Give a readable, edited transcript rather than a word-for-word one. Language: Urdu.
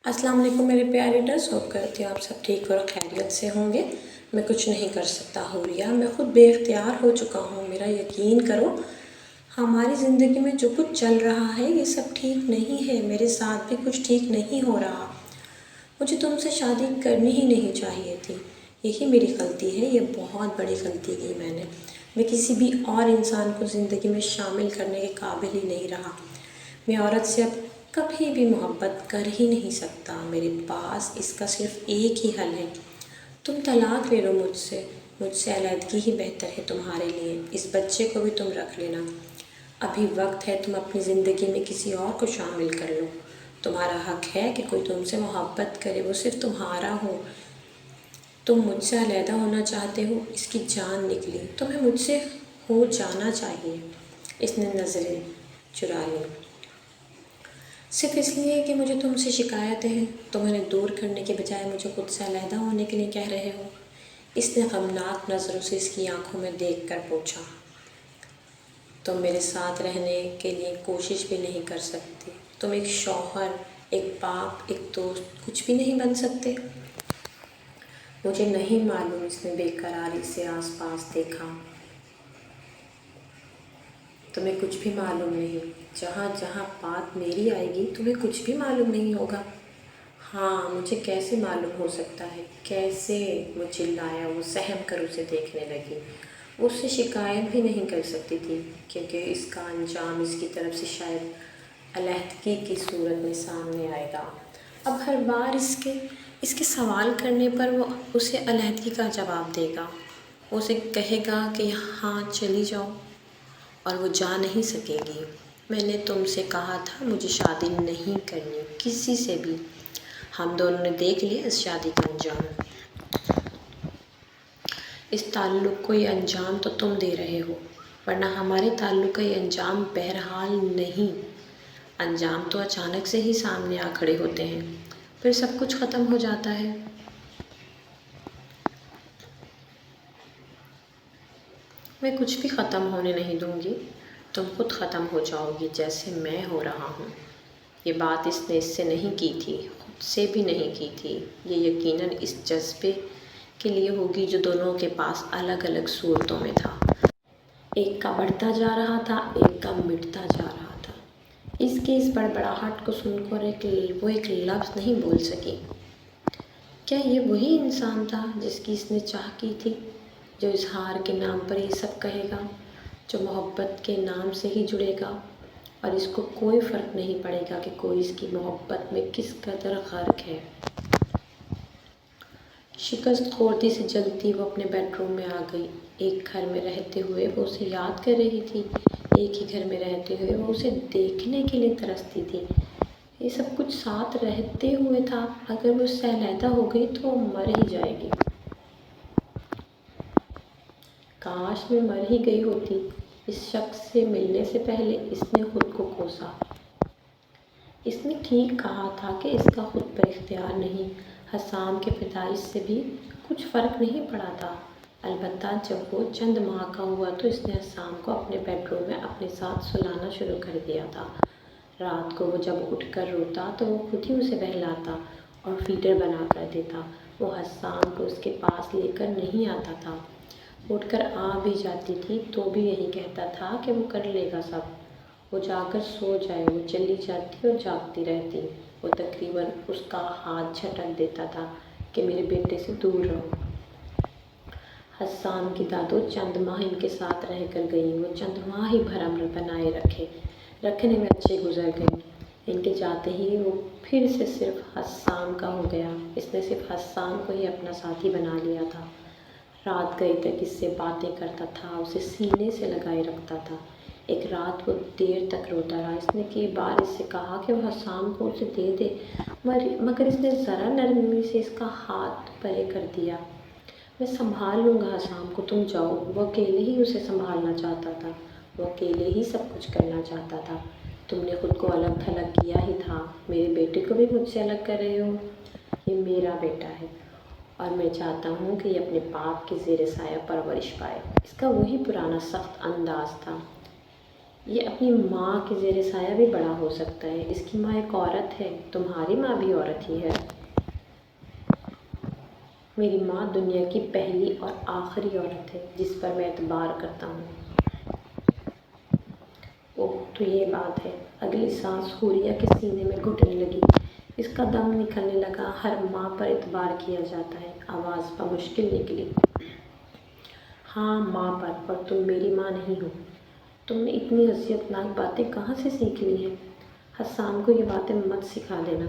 السلام علیکم میرے پیارے ڈرس، ہوپ کرتی ہوں آپ سب ٹھیک اور خیریت سے ہوں گے۔ میں کچھ نہیں کر سکتا حوریہ، میں خود بے اختیار ہو چکا ہوں۔ میرا یقین کرو، ہماری زندگی میں جو کچھ چل رہا ہے یہ سب ٹھیک نہیں ہے۔ میرے ساتھ بھی کچھ ٹھیک نہیں ہو رہا۔ مجھے تم سے شادی کرنی ہی نہیں چاہیے تھی، یہی میری غلطی ہے۔ یہ بہت بڑی غلطی کی میں نے۔ میں کسی بھی اور انسان کو زندگی میں شامل کرنے کے قابل ہی نہیں رہا۔ میں عورت سے اب کبھی بھی محبت کر ہی نہیں سکتا۔ میرے پاس اس کا صرف ایک ہی حل ہے، تم طلاق لے لو مجھ سے علیحدگی ہی بہتر ہے تمہارے لیے۔ اس بچے کو بھی تم رکھ لینا۔ ابھی وقت ہے، تم اپنی زندگی میں کسی اور کو شامل کر لو۔ تمہارا حق ہے کہ کوئی تم سے محبت کرے، وہ صرف تمہارا ہو۔ تم مجھ سے علیحدہ ہونا چاہتے ہو، اس کی جان نکلی۔ تمہیں مجھ سے ہو جانا چاہیے۔ اس نے نظریں چرا لیں۔ صرف اس لیے کہ مجھے تم سے شکایتیں ہیں، تم انہیں دور کرنے کے بجائے مجھے خود سے علیحدہ ہونے کے لیے کہہ رہے ہو۔ اس نے غمناک نظروں سے اس کی آنکھوں میں دیکھ کر پوچھا، تم میرے ساتھ رہنے کے لیے کوشش بھی نہیں کر سکتے؟ تم ایک شوہر، ایک باپ، ایک دوست کچھ بھی نہیں بن سکتے؟ مجھے نہیں معلوم، اس نے بے قراری سے آس پاس دیکھا۔ تمہیں کچھ بھی معلوم نہیں؟ جہاں جہاں بات میری آئے گی تمہیں کچھ بھی معلوم نہیں ہوگا۔ ہاں، مجھے کیسے معلوم ہو سکتا ہے؟ کیسے؟ وہ چلایا۔ وہ سہم کر اسے دیکھنے لگی۔ وہ اس سے شکایت بھی نہیں کر سکتی تھی، کیونکہ اس کا انجام اس کی طرف سے شاید علیحدگی کی صورت میں سامنے آئے گا۔ اب ہر بار اس کے سوال کرنے پر وہ اسے علیحدگی کا جواب دے گا۔ وہ اسے کہے گا کہ ہاں چلی جاؤ، اور وہ جا نہیں سکے گی۔ میں نے تم سے کہا تھا مجھے شادی نہیں کرنی کسی سے بھی۔ ہم دونوں نے دیکھ لیا اس شادی کا انجام۔ اس تعلق کو یہ انجام تو تم دے رہے ہو، ورنہ ہمارے تعلق کا یہ انجام بہرحال نہیں۔ انجام تو اچانک سے ہی سامنے آ کھڑے ہوتے ہیں، پھر سب کچھ ختم ہو جاتا ہے۔ میں کچھ بھی ختم ہونے نہیں دوں گی، تم خود ختم ہو جاؤ گی جیسے میں ہو رہا ہوں۔ یہ بات اس نے اس سے نہیں کی تھی، خود سے بھی نہیں کی تھی۔ یہ یقیناً اس جذبے کے لیے ہوگی جو دونوں کے پاس الگ الگ صورتوں میں تھا۔ ایک کا بڑھتا جا رہا تھا، ایک کا مٹتا جا رہا تھا۔ اس کی اس بڑبڑاہٹ کو سن کر وہ ایک لفظ نہیں بول سکی۔ کیا یہ وہی انسان تھا جس کی اس نے چاہ کی تھی، جو اظہار کے نام پر یہ سب کہے گا، جو محبت کے نام سے ہی جڑے گا، اور اس کو کوئی فرق نہیں پڑے گا کہ کوئی اس کی محبت میں کس قدر غرق ہے؟ شکست خوردی سے جلتی وہ اپنے بیڈ روم میں آ گئی۔ ایک گھر میں رہتے ہوئے وہ اسے یاد کر رہی تھی، ایک ہی گھر میں رہتے ہوئے وہ اسے دیکھنے کے لیے ترستی تھی۔ یہ سب کچھ ساتھ رہتے ہوئے تھا، اگر وہ اس سے علیحدہ ہو گئی تو وہ مر ہی جائے گی۔ کاش میں مر ہی گئی ہوتی۔ اس شخص سے ملنے سے پہلے اس نے خود کو کوسا۔ اس نے ٹھیک کہا تھا کہ اس کا خود پر اختیار نہیں۔ حسام کے پیدائش سے بھی کچھ فرق نہیں پڑا تھا، البتہ جب وہ چند ماہ کا ہوا تو اس نے حسام کو اپنے بیڈ روم میں اپنے ساتھ سلانا شروع کر دیا تھا۔ رات کو وہ جب اٹھ کر روتا تو وہ خود ہی اسے بہلاتا اور فیڈر بنا کر دیتا۔ وہ حسام کو اس کے پاس لے کر نہیں آتا تھا، اٹھ کر آ بھی جاتی تھی تو بھی یہی کہتا تھا کہ وہ کر لے گا سب، وہ جا کر سو جائے۔ وہ چلی جاتی اور جاگتی رہتی۔ وہ تقریباً اس کا ہاتھ جھٹک دیتا تھا کہ میرے بیٹے سے دور رہو۔ حسام کی دادو چند ماہ ان کے ساتھ رہ کر گئیں۔ وہ چند ماہ ہی بھرم بنائے رکھنے میں اچھے گزر گئے۔ ان کے جاتے ہی وہ پھر سے صرف حسام کا ہو گیا۔ اس نے صرف حسام کو ہی اپنا ساتھی بنا لیا تھا۔ رات گئی تک اس سے باتیں کرتا تھا، اسے سینے سے لگائے رکھتا تھا۔ ایک رات وہ دیر تک روتا رہا۔ اس نے کئی بار اس سے کہا کہ وہ حسام کو اسے دے دے، مگر اس نے ذرا نرمی سے اس کا ہاتھ پرے کر دیا۔ میں سنبھال لوں گا حسام کو، تم جاؤ۔ وہ اکیلے ہی اسے سنبھالنا چاہتا تھا، وہ اکیلے ہی سب کچھ کرنا چاہتا تھا۔ تم نے خود کو الگ تھلگ کیا ہی تھا، میرے بیٹے کو بھی مجھ سے الگ کر رہے ہو۔ یہ میرا بیٹا ہے اور میں چاہتا ہوں کہ یہ اپنے باپ کے زیر سایہ پرورش پائے۔ اس کا وہی پرانا سخت انداز تھا۔ یہ اپنی ماں کے زیر سایہ بھی بڑا ہو سکتا ہے۔ اس کی ماں ایک عورت ہے، تمہاری ماں بھی عورت ہی ہے۔ میری ماں دنیا کی پہلی اور آخری عورت ہے جس پر میں اعتبار کرتا ہوں۔ اوہ تو یہ بات ہے۔ اگلی سانس حوریہ کے سینے میں گھٹنے لگی۔ اس کا دم نکلنے لگا۔ ہر ماں پر اعتبار کیا جاتا ہے۔ آواز بمشکل نکلی۔ ہاں ماں پر، اور تم میری ماں نہیں ہو۔ تم نے اتنی اذیت ناک باتیں کہاں سے سیکھ لی ہیں؟ حسام کو یہ باتیں مت سکھا دینا۔